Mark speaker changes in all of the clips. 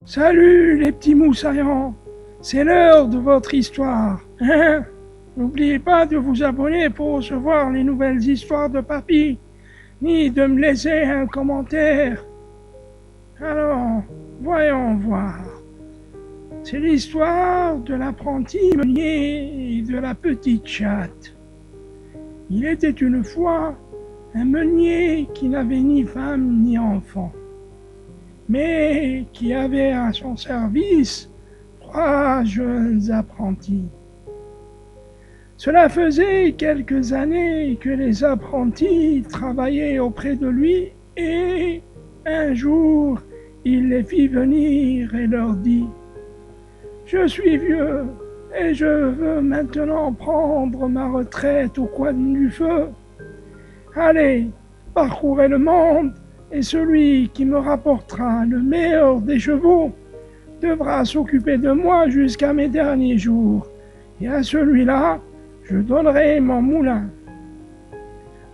Speaker 1: Salut les petits moussaillants, c'est l'heure de votre histoire. Hein? N'oubliez pas de vous abonner pour recevoir les nouvelles histoires de papy, ni de me laisser un commentaire. Alors, voyons voir. C'est l'histoire de l'apprenti meunier et de la petite chatte. Il était une fois un meunier qui n'avait ni femme ni enfant, mais qui avait à son service 3 jeunes apprentis. Cela faisait quelques années que les apprentis travaillaient auprès de lui et un jour il les fit venir et leur dit: Je suis vieux et je veux maintenant prendre ma retraite au coin du feu. Allez, parcourez le monde et celui qui me rapportera le meilleur des chevaux devra s'occuper de moi jusqu'à mes derniers jours, et à celui-là, je donnerai mon moulin.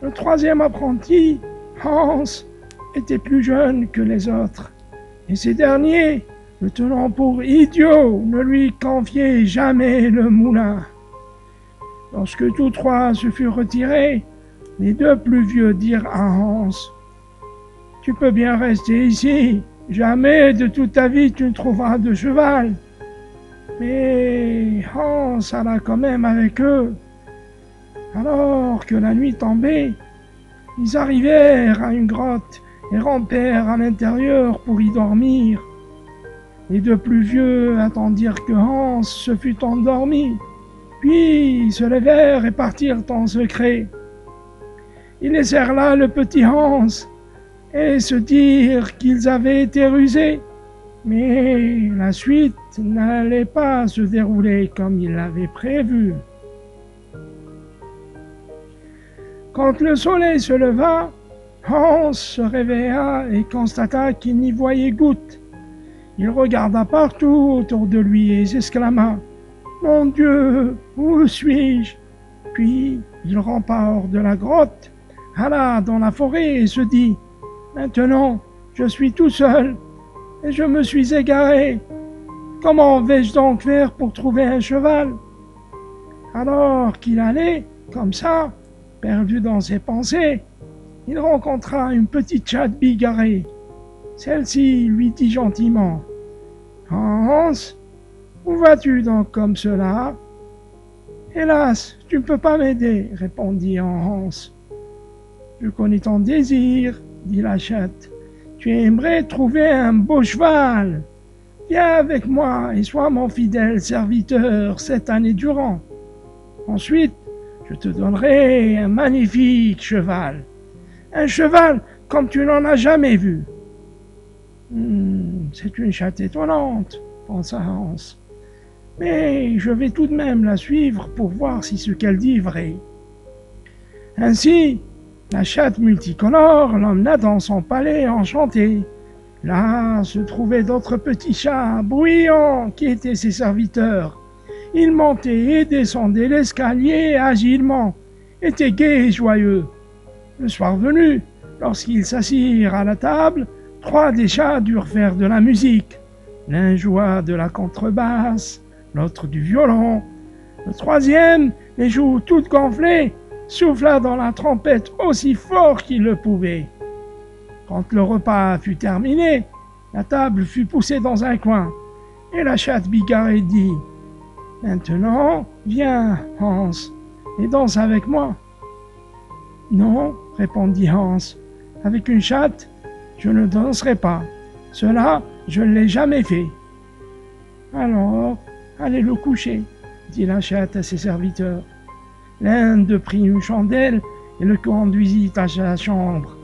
Speaker 1: Le 3e apprenti, Hans, était plus jeune que les autres, et ces derniers, le tenant pour idiot, ne lui confiaient jamais le moulin. Lorsque tous 3 se furent retirés, les 2 plus vieux dirent à Hans: Tu peux bien rester ici, jamais de toute ta vie tu ne trouveras de cheval. Mais Hans alla quand même avec eux. Alors que la nuit tombait, ils arrivèrent à une grotte et rampèrent à l'intérieur pour y dormir. Les 2 plus vieux attendirent que Hans se fût endormi, puis ils se levèrent et partirent en secret. Ils laissèrent là le petit Hans et se dirent qu'ils avaient été rusés. Mais la suite n'allait pas se dérouler comme ils l'avaient prévu. Quand le soleil se leva, Hans se réveilla et constata qu'il n'y voyait goutte. Il regarda partout autour de lui et s'exclama: Mon Dieu, où suis-je? Puis il rampa hors de la grotte, alla dans la forêt et se dit: Maintenant, je suis tout seul et je me suis égaré. Comment vais-je donc faire pour trouver un cheval? Alors qu'il allait, comme ça, perdu dans ses pensées, il rencontra une petite chatte bigarrée. Celle-ci lui dit gentiment: Hans, où vas-tu donc comme cela? Hélas, tu ne peux pas m'aider, répondit Hans. Je connais ton désir, dit la chatte. Tu aimerais trouver un beau cheval. Viens avec moi et sois mon fidèle serviteur cette année durant. Ensuite, je te donnerai un magnifique cheval. Un cheval comme tu n'en as jamais vu. C'est une chatte étonnante, pensa Hans. Mais je vais tout de même la suivre pour voir si ce qu'elle dit est vrai. Ainsi, la chatte multicolore l'emmena dans son palais enchanté. Là se trouvaient d'autres petits chats bruyants qui étaient ses serviteurs. Ils montaient et descendaient l'escalier agilement, étaient gais et joyeux. Le soir venu, lorsqu'ils s'assirent à la table, 3 des chats durent faire de la musique. L'un joua de la contrebasse, l'autre du violon. Le 3e, les joues toutes gonflées, souffla dans la trompette aussi fort qu'il le pouvait. Quand le repas fut terminé, la table fut poussée dans un coin, et la chatte bigarrée dit: Maintenant, viens, Hans, et danse avec moi. Non, répondit Hans, avec une chatte, je ne danserai pas. Cela, je ne l'ai jamais fait. Alors, allez le coucher, dit la chatte à ses serviteurs. L'un d'eux prit une chandelle et le conduisit à sa chambre.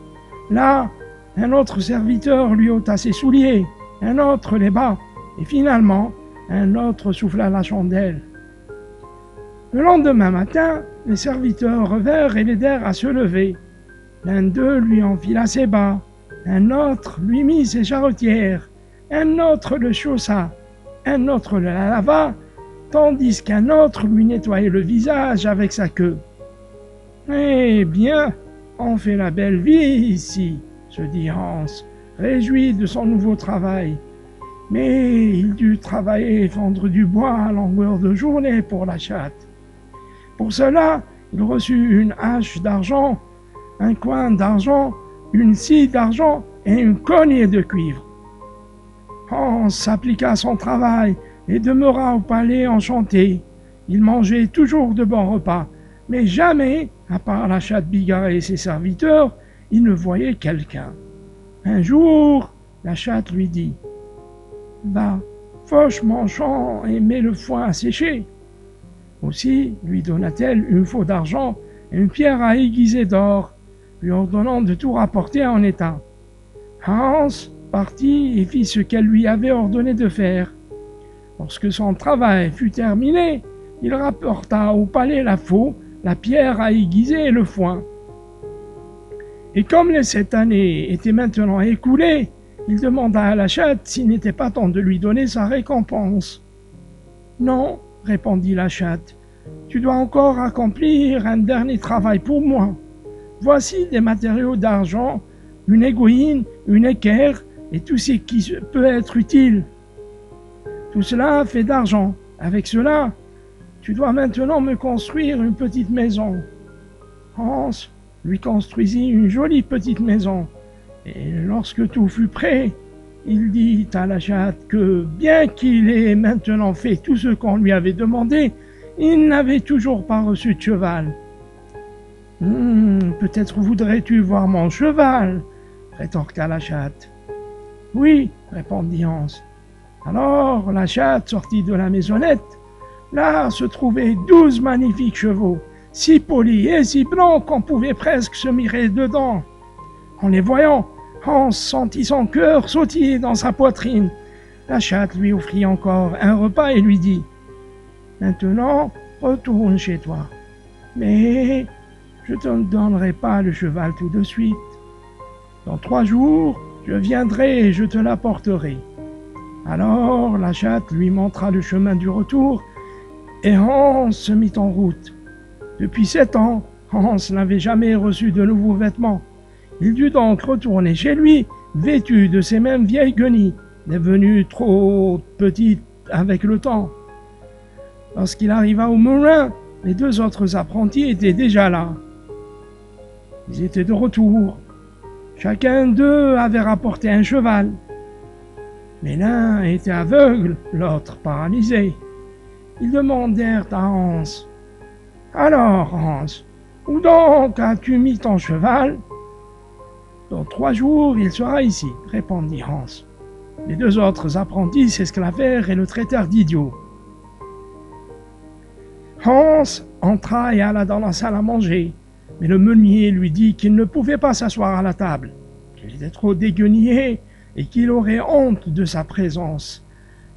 Speaker 1: Là, un autre serviteur lui ôta ses souliers, un autre les bas, et finalement, un autre souffla la chandelle. Le lendemain matin, les serviteurs revinrent et l'aidèrent à se lever. L'un d'eux lui enfila ses bas, un autre lui mit ses charretières, un autre le chaussa, un autre le lava, tandis qu'un autre lui nettoyait le visage avec sa queue. Eh bien, on fait la belle vie ici, se dit Hans, réjoui de son nouveau travail. Mais il dut travailler et fendre du bois à longueur de journée pour la chatte. Pour cela, il reçut une hache d'argent, un coin d'argent, une scie d'argent et une cognée de cuivre. Hans s'appliqua à son travail et demeura au palais enchanté. Il mangeait toujours de bons repas, mais jamais, à part la chatte bigarrée et ses serviteurs, il ne voyait quelqu'un. Un jour, la chatte lui dit « Va, fauche mon champ et mets le foin à sécher. » Aussi lui donna-t-elle une faux d'argent et une pierre à aiguiser d'or, lui ordonnant de tout rapporter en état. Hans partit et fit ce qu'elle lui avait ordonné de faire. Lorsque son travail fut terminé, il rapporta au palais la faux, la pierre à aiguiser et le foin. Et comme les 7 années étaient maintenant écoulées, il demanda à la chatte s'il n'était pas temps de lui donner sa récompense. « Non, répondit la chatte, tu dois encore accomplir un dernier travail pour moi. Voici des matériaux d'argent, une aiguille, une équerre et tout ce qui peut être utile. Tout cela fait d'argent. Avec cela, tu dois maintenant me construire une petite maison. » Hans lui construisit une jolie petite maison, et lorsque tout fut prêt, il dit à la chatte que, bien qu'il ait maintenant fait tout ce qu'on lui avait demandé, il n'avait toujours pas reçu de cheval. « Peut-être voudrais-tu voir mon cheval ?» rétorqua la chatte. « Oui, répondit Hans. Alors la chatte sortit de la maisonnette. Là se trouvaient 12 magnifiques chevaux, si polis et si blancs qu'on pouvait presque se mirer dedans. En les voyant, Hans sentit son cœur sautiller dans sa poitrine. La chatte lui offrit encore un repas et lui dit « Maintenant, retourne chez toi. Mais je ne te donnerai pas le cheval tout de suite. Dans 3 jours, je viendrai et je te l'apporterai. » Alors la chatte lui montra le chemin du retour et Hans se mit en route. Depuis 7 ans, Hans n'avait jamais reçu de nouveaux vêtements. Il dut donc retourner chez lui, vêtu de ces mêmes vieilles guenilles, devenues trop petites avec le temps. Lorsqu'il arriva au moulin, les 2 autres apprentis étaient déjà là. Ils étaient de retour. Chacun d'eux avait rapporté un cheval. Mais l'un était aveugle, l'autre paralysé. Ils demandèrent à Hans « Alors, Hans, où donc as-tu mis ton cheval ?»« Dans 3 jours, il sera ici, » répondit Hans. Les 2 autres apprentis s'esclavèrent et le traitèrent d'idiot. Hans entra et alla dans la salle à manger, mais le meunier lui dit qu'il ne pouvait pas s'asseoir à la table, qu'il était trop déguenillé et qu'il aurait honte de sa présence.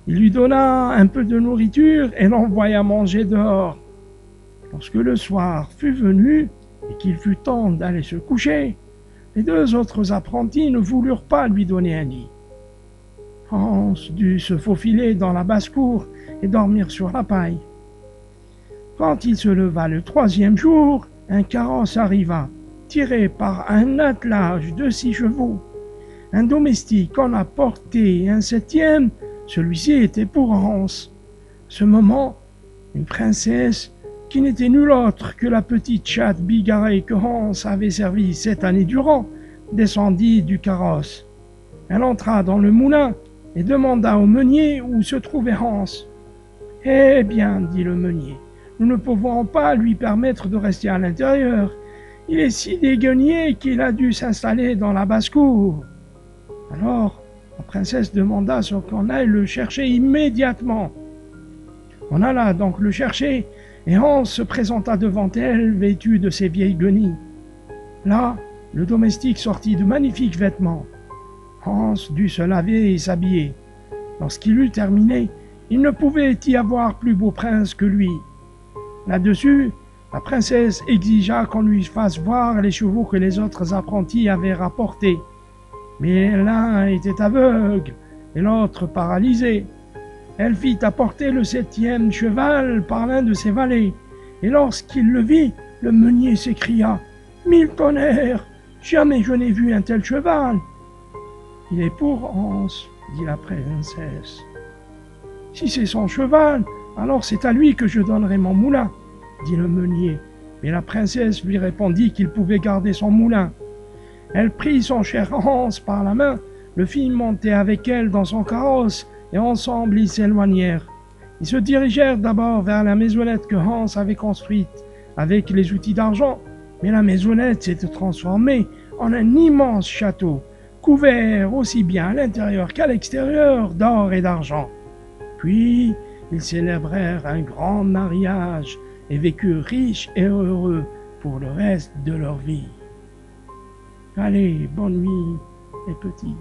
Speaker 1: Il lui donna un peu de nourriture et l'envoya manger dehors. Lorsque le soir fut venu et qu'il fut temps d'aller se coucher, les 2 autres apprentis ne voulurent pas lui donner un lit. Hans dut se faufiler dans la basse-cour et dormir sur la paille. Quand il se leva le 3e jour, un carrosse arriva, tiré par un attelage de 6 chevaux. Un domestique en a porté un 7e, celui-ci était pour Hans. À ce moment, une princesse, qui n'était nulle autre que la petite chatte bigarrée que Hans avait servie 7 années durant, descendit du carrosse. Elle entra dans le moulin et demanda au meunier où se trouvait Hans. « Eh bien, dit le meunier, nous ne pouvons pas lui permettre de rester à l'intérieur. Il est si déguenillé qu'il a dû s'installer dans la basse-cour. » Alors, la princesse demanda à ce qu'on aille le chercher immédiatement. On alla donc le chercher, et Hans se présenta devant elle, vêtu de ses vieilles guenilles. Là, le domestique sortit de magnifiques vêtements. Hans dut se laver et s'habiller. Lorsqu'il eut terminé, il ne pouvait y avoir plus beau prince que lui. Là-dessus, la princesse exigea qu'on lui fasse voir les chevaux que les autres apprentis avaient rapportés. Mais l'un était aveugle et l'autre paralysé. Elle fit apporter le 7e cheval par l'un de ses valets, et lorsqu'il le vit, le meunier s'écria « 1000 tonnerres, jamais je n'ai vu un tel cheval !» « Il est pour Hans, » dit la princesse. Si c'est son cheval, alors c'est à lui que je donnerai mon moulin, dit le meunier. Mais la princesse lui répondit qu'il pouvait garder son moulin. Elle prit son cher Hans par la main, le fit monter avec elle dans son carrosse, et ensemble ils s'éloignèrent. Ils se dirigèrent d'abord vers la maisonnette que Hans avait construite avec les outils d'argent, mais la maisonnette s'était transformée en un immense château, couvert aussi bien à l'intérieur qu'à l'extérieur d'or et d'argent. Puis ils célébrèrent un grand mariage et vécurent riches et heureux pour le reste de leur vie. Allez, bonne nuit, les petits.